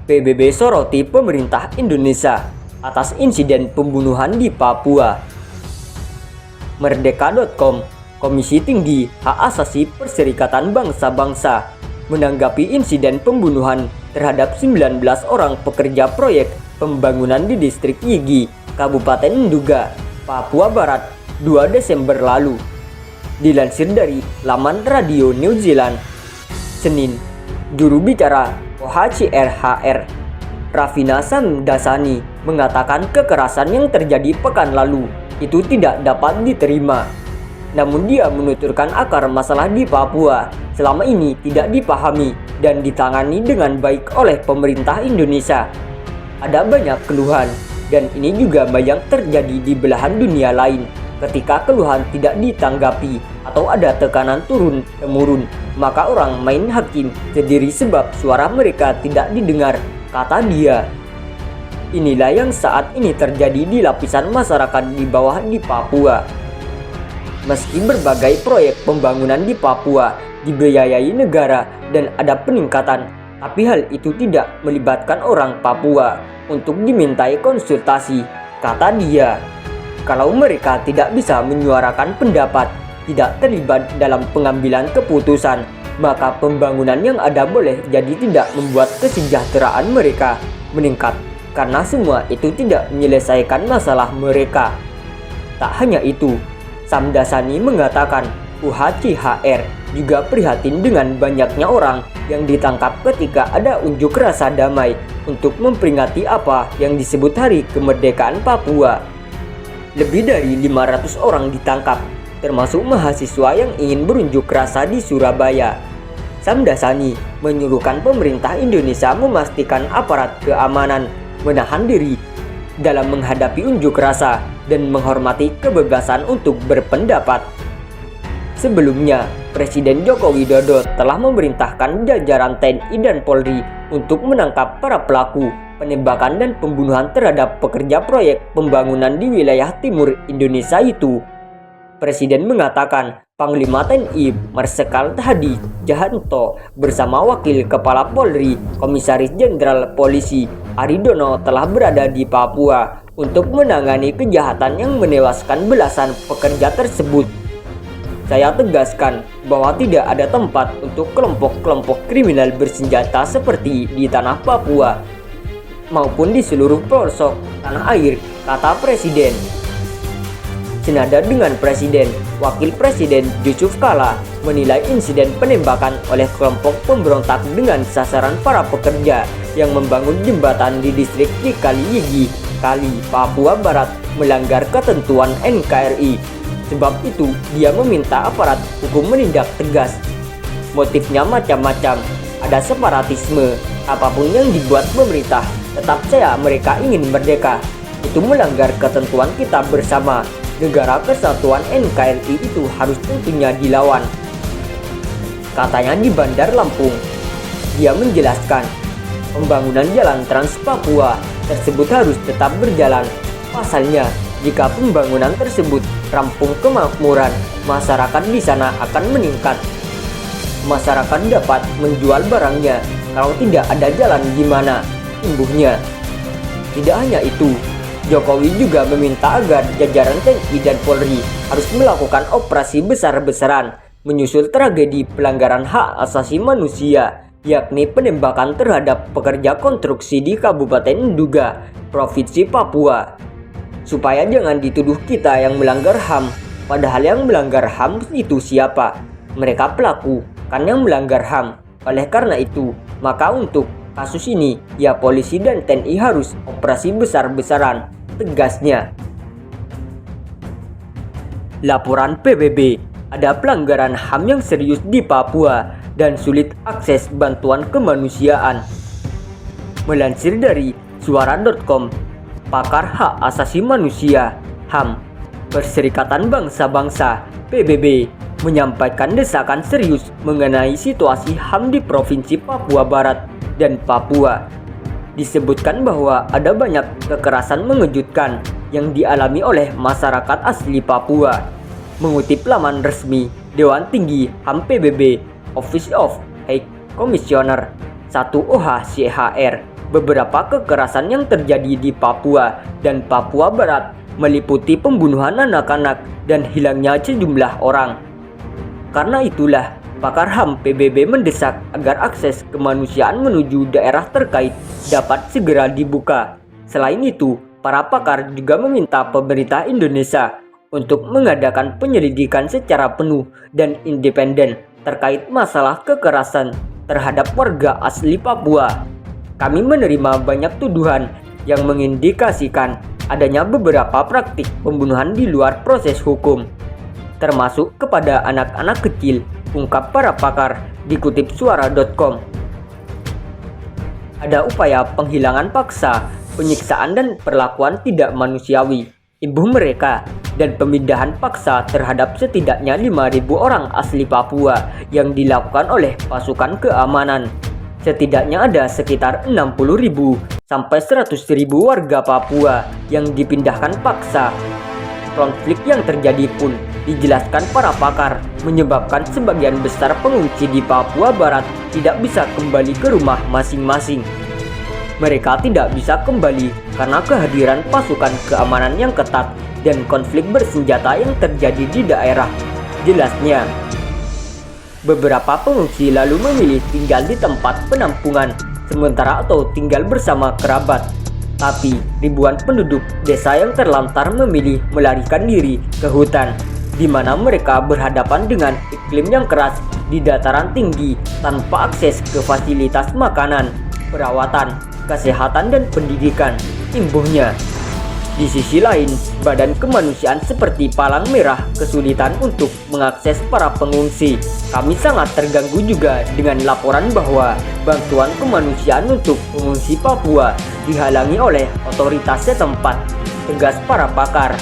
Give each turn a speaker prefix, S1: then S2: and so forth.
S1: PBB soroti pemerintah Indonesia atas insiden pembunuhan di Papua. Merdeka.com, Komisi Tinggi Hak Asasi Perserikatan Bangsa-Bangsa menanggapi insiden pembunuhan terhadap 19 orang pekerja proyek pembangunan di distrik Yigi, Kabupaten Nduga, Papua Barat, 2 Desember lalu. Dilansir dari laman radio New Zealand, Senin, juru bicara OHCR Ravina Shamdasani mengatakan kekerasan yang terjadi pekan lalu itu tidak dapat diterima. Namun dia menuturkan akar masalah di Papua selama ini tidak dipahami dan ditangani dengan baik oleh pemerintah Indonesia. Ada banyak keluhan dan ini juga banyak terjadi di belahan dunia lain. Ketika keluhan tidak ditanggapi atau ada tekanan turun-temurun, maka orang main hakim sendiri sebab suara mereka tidak didengar, kata dia. Inilah yang saat ini terjadi di lapisan masyarakat di bawah di Papua. Meski berbagai proyek pembangunan di Papua dibiayai negara dan ada peningkatan, tapi hal itu tidak melibatkan orang Papua untuk dimintai konsultasi, kata dia. Kalau mereka tidak bisa menyuarakan pendapat, tidak terlibat dalam pengambilan keputusan, maka pembangunan yang ada boleh jadi tidak membuat kesejahteraan mereka meningkat, karena semua itu tidak menyelesaikan masalah mereka. Tak hanya itu, Shamdasani mengatakan UHCR juga prihatin dengan banyaknya orang yang ditangkap ketika ada unjuk rasa damai untuk memperingati apa yang disebut Hari Kemerdekaan Papua. Lebih dari 500 orang ditangkap, termasuk mahasiswa yang ingin berunjuk rasa di Surabaya. Shamdasani menyuruhkan pemerintah Indonesia memastikan aparat keamanan menahan diri dalam menghadapi unjuk rasa dan menghormati kebebasan untuk berpendapat. Sebelumnya, Presiden Joko Widodo telah memerintahkan jajaran TNI dan Polri untuk menangkap para pelaku penembakan dan pembunuhan terhadap pekerja proyek pembangunan di wilayah timur Indonesia itu. Presiden mengatakan Panglima TNI Marsikal Hadi Tjahanto bersama Wakil Kepala Polri Komisaris Jenderal Polisi Aridono telah berada di Papua untuk menangani kejahatan yang menewaskan belasan pekerja tersebut. Saya tegaskan bahwa tidak ada tempat untuk kelompok-kelompok kriminal bersenjata seperti di tanah Papua maupun di seluruh pelosok tanah air, kata Presiden. Senada dengan Presiden, Wakil Presiden Yusuf Kala menilai insiden penembakan oleh kelompok pemberontak dengan sasaran para pekerja yang membangun jembatan di distrik Kali Yigi, Kali, Papua Barat melanggar ketentuan NKRI. Sebab itu, dia meminta aparat hukum menindak tegas. Motifnya macam-macam, ada separatisme, apapun yang dibuat pemerintah, tetap saya mereka ingin merdeka. Itu melanggar ketentuan kita bersama. Negara Kesatuan NKRI itu harus tentunya dilawan, katanya di Bandar Lampung. Dia menjelaskan, pembangunan jalan Trans Papua tersebut harus tetap berjalan. Pasalnya, jika pembangunan tersebut rampung kemakmuran, masyarakat di sana akan meningkat. Masyarakat dapat menjual barangnya. Kalau tidak ada jalan gimana tumbuhnya? Tidak hanya itu, Jokowi juga meminta agar jajaran TNI dan Polri harus melakukan operasi besar-besaran menyusul tragedi pelanggaran hak asasi manusia, yakni penembakan terhadap pekerja konstruksi di Kabupaten Nduga, Provinsi Papua. Supaya jangan dituduh kita yang melanggar HAM, padahal yang melanggar HAM itu siapa? Mereka pelaku, kan yang melanggar HAM. Oleh karena itu, maka untuk kasus ini, ya polisi dan TNI harus operasi besar-besaran, tegasnya. Laporan PBB, ada pelanggaran HAM yang serius di Papua dan sulit akses bantuan kemanusiaan. Melansir dari suara.com, pakar hak asasi manusia HAM Perserikatan Bangsa-Bangsa PBB menyampaikan desakan serius mengenai situasi HAM di Provinsi Papua Barat dan Papua. Disebutkan bahwa ada banyak kekerasan mengejutkan yang dialami oleh masyarakat asli Papua. Mengutip laman resmi Dewan Tinggi HAM PBB, Office of High Commissioner 1 OHCHR, Beberapa kekerasan yang terjadi di Papua dan Papua Barat meliputi pembunuhan anak-anak dan hilangnya sejumlah orang. Karena itulah, pakar HAM PBB mendesak agar akses kemanusiaan menuju daerah terkait dapat segera dibuka. Selain itu, para pakar juga meminta pemerintah Indonesia untuk mengadakan penyelidikan secara penuh dan independen terkait masalah kekerasan terhadap warga asli Papua. Kami menerima banyak tuduhan yang mengindikasikan adanya beberapa praktik pembunuhan di luar proses hukum, termasuk kepada anak-anak kecil, ungkap para pakar, dikutip suara.com. Ada upaya penghilangan paksa, penyiksaan dan perlakuan tidak manusiawi ibu mereka, dan pemindahan paksa terhadap setidaknya 5.000 orang asli Papua yang dilakukan oleh pasukan keamanan. Setidaknya ada sekitar 60.000 sampai 100.000 warga Papua yang dipindahkan paksa. Konflik yang terjadi pun dijelaskan para pakar menyebabkan sebagian besar pengungsi di Papua Barat tidak bisa kembali ke rumah masing-masing. Mereka tidak bisa kembali karena kehadiran pasukan keamanan yang ketat dan konflik bersenjata yang terjadi di daerah. Jelasnya, beberapa pengungsi lalu memilih tinggal di tempat penampungan sementara atau tinggal bersama kerabat. Tapi ribuan penduduk desa yang terlantar memilih melarikan diri ke hutan, di mana mereka berhadapan dengan iklim yang keras di dataran tinggi tanpa akses ke fasilitas makanan, perawatan, kesehatan dan pendidikan, imbuhnya. Di sisi lain, badan kemanusiaan seperti Palang Merah kesulitan untuk mengakses para pengungsi. Kami sangat terganggu juga dengan laporan bahwa bantuan kemanusiaan untuk pengungsi Papua dihalangi oleh otoritas setempat, tegas para pakar.